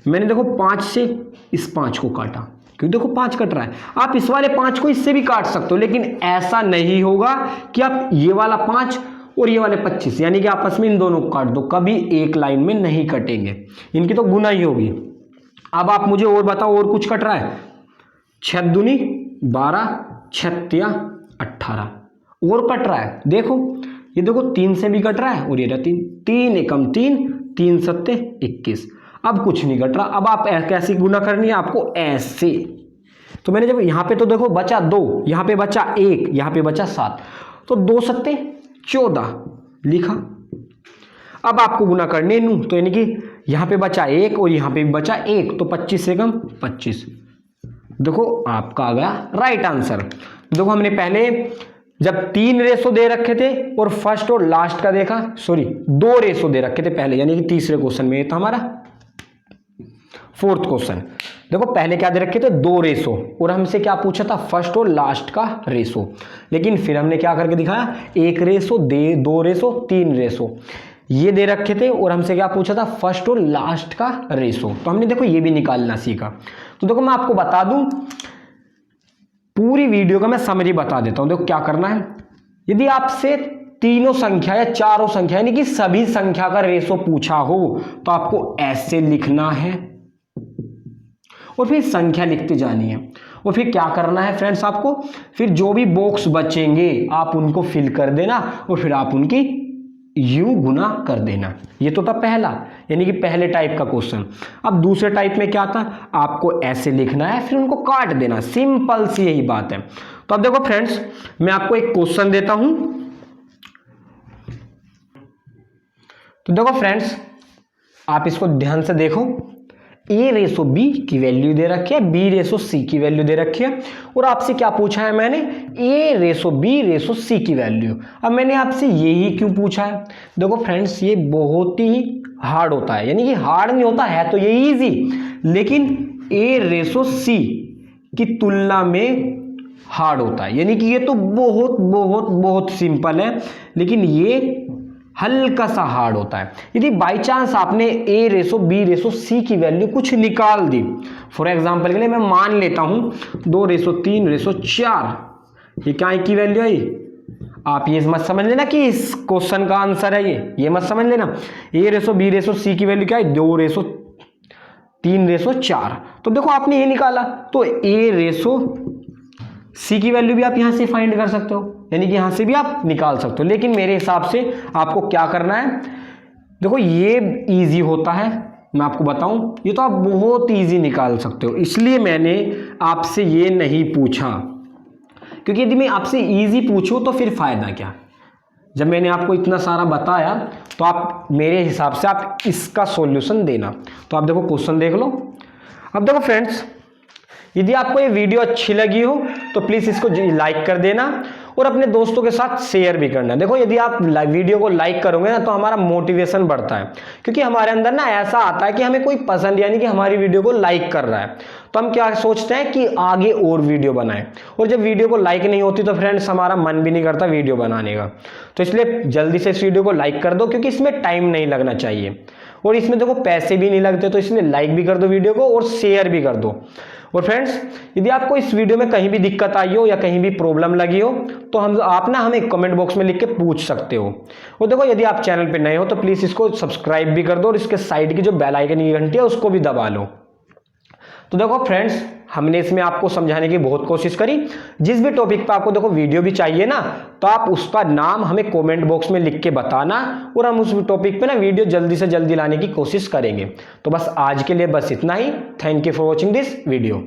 मैंने देखो 5 से इस 5 को काटा, क्योंकि देखो 5 कट रहा है। आप इस वाले 5 को इससे भी काट सकते हो, लेकिन ऐसा नहीं होगा कि आप ये वाला 5 और ये वाले 25 यानी कि आपस में इन दोनों को काट दो, कभी एक लाइन में नहीं कटेंगे, इनकी तो गुना ही होगी। अब आप मुझे और बताओ, और कुछ कट रहा है? 6 दूनी 12, 6 18, और कट रहा है, देखो ये देखो 3 से भी कट रहा है, और ये 3 एकम 3, 3 सत्ते 21। अब कुछ नहीं कट रहा। अब आप कैसी गुना करनी है आपको, ऐसे। तो मैंने जब यहाँ पे तो देखो बचा 2, यहाँ पे बचा 1, यहाँ पे बचा 7, तो 2 सत्ते 14 लिखा। अब आपको गुना करने नू, तो यानी कि यहाँ पे बचा 1 और यहाँ पे भी बचा 1, तो 25 से कम 25। देखो आपका आ गया राइट आंसर। देखो हमने पहले जब 3 रेशो दे रखे थे और फर्स्ट और लास्ट का देखा, सॉरी 2 रेशो दे रखे थे पहले, यानी कि तीसरे क्वेश्चन में ये था हमारा 4th क्वेश्चन। देखो पहले क्या दे रखे थे 2 रेशो, और हमसे क्या पूछा था फर्स्ट और लास्ट का रेशो, लेकिन फिर हमने क्या करके दिखाया 1 रेशो, 2 रेशो, 3 रेशो ये दे रखे थे, और हमसे क्या पूछा था फर्स्ट और लास्ट का रेशो। तो हमने देखो ये भी निकालना सीखा। तो देखो मैं आपको बता दूं, पूरी वीडियो का मैं समरी बता देता हूं। देखो क्या करना है, यदि आपसे तीनों संख्या या चारों संख्या यानी कि सभी संख्या का रेशो पूछा हो, तो आपको ऐसे लिखना है और फिर संख्या लिखते जानी है, और फिर क्या करना है फ्रेंड्स, आपको फिर जो भी बॉक्स बचेंगे आप उनको फिल कर देना, और फिर आप उनकी यूं गुना कर देना। ये तो था पहला, यानी कि पहले टाइप का क्वेश्चन। अब दूसरे टाइप में क्या था, आपको ऐसे लिखना है फिर उनको काट देना, सिंपल सी यही बात है। तो अब देखो फ्रेंड्स, मैं आपको एक क्वेश्चन देता हूं। तो देखो फ्रेंड्स, आप इसको ध्यान से देखो, a रेशो b की वैल्यू दे रखी है, b रेशो c की वैल्यू दे रखी है, और आपसे क्या पूछा है मैंने, a ratio b ratio c की वैल्यू। अब मैंने आपसे यही क्यों पूछा है? देखो फ्रेंड्स, ये बहुत ही हार्ड होता है, यानी कि हार्ड नहीं होता है तो ये इजी, लेकिन a रेशो c की तुलना में हार्ड होता है, यानी कि ये तो बहुत बहुत बहुत सिंपल है, लेकिन ये हल्का सा हार्ड होता है। यदि बाई चांस आपने a ratio b ratio c की वैल्यू कुछ निकाल दी, फॉर एग्जांपल के लिए मैं मान लेता हूं 2 रेशो 3 रेशो 4, ये क्या की वैल्यू है? आप ये मत समझ लेना कि इस क्वेश्चन का आंसर है ये मत समझ लेना। a ratio b ratio c की वैल्यू क्या है? 2 रेशो 3 रेशो 4। तो देखो आपने ये निकाला, तो a रेशो c की वैल्यू भी आप यहां से फाइंड कर सकते हो, यानी कि यहां से भी आप निकाल सकते हो, लेकिन मेरे हिसाब से आपको क्या करना है, देखो ये इजी होता है, मैं आपको बताऊं, ये तो आप बहुत इजी निकाल सकते हो, इसलिए मैंने आपसे ये नहीं पूछा, क्योंकि यदि मैं आपसे इजी पूछूं तो फिर फायदा क्या। जब मैंने आपको इतना सारा बताया तो आप मेरे हिसाब से आप इसका सॉल्यूशन देना। तो आप देखो क्वेश्चन देख लो। अब देखो फ्रेंड्स, यदि आपको ये वीडियो अच्छी लगी हो तो प्लीज़ इसको लाइक कर देना और अपने दोस्तों के साथ शेयर भी करना। देखो यदि आप वीडियो को लाइक करोगे ना तो हमारा मोटिवेशन बढ़ता है, क्योंकि हमारे अंदर ना ऐसा आता है कि हमें कोई पसंद यानी कि हमारी वीडियो को लाइक कर रहा है, तो हम क्या सोचते हैं कि आगे और वीडियो बनाएं, और जब वीडियो को लाइक नहीं होती तो फ्रेंड्स हमारा मन भी नहीं करता वीडियो बनाने का। तो इसलिए जल्दी से इस वीडियो को लाइक कर दो, क्योंकि इसमें टाइम नहीं लगना चाहिए और इसमें देखो पैसे भी नहीं लगते, तो इसलिए लाइक भी कर दो वीडियो को और शेयर भी कर दो। और फ्रेंड्स, यदि आपको इस वीडियो में कहीं भी दिक्कत आई हो या कहीं भी प्रॉब्लम लगी हो तो आप ना हमें कमेंट बॉक्स में लिख के पूछ सकते हो। और देखो यदि आप चैनल पे नए हो तो प्लीज़ इसको सब्सक्राइब भी कर दो और इसके साइड की जो बेल आइकन की घंटी है उसको भी दबा लो। तो देखो फ्रेंड्स, हमने इसमें आपको समझाने की बहुत कोशिश करी। जिस भी टॉपिक पे आपको देखो वीडियो भी चाहिए ना, तो आप उसका नाम हमें कमेंट बॉक्स में लिख के बताना और हम उस टॉपिक पे ना वीडियो जल्दी से जल्दी लाने की कोशिश करेंगे। तो बस आज के लिए बस इतना ही। Thank you for watching this video.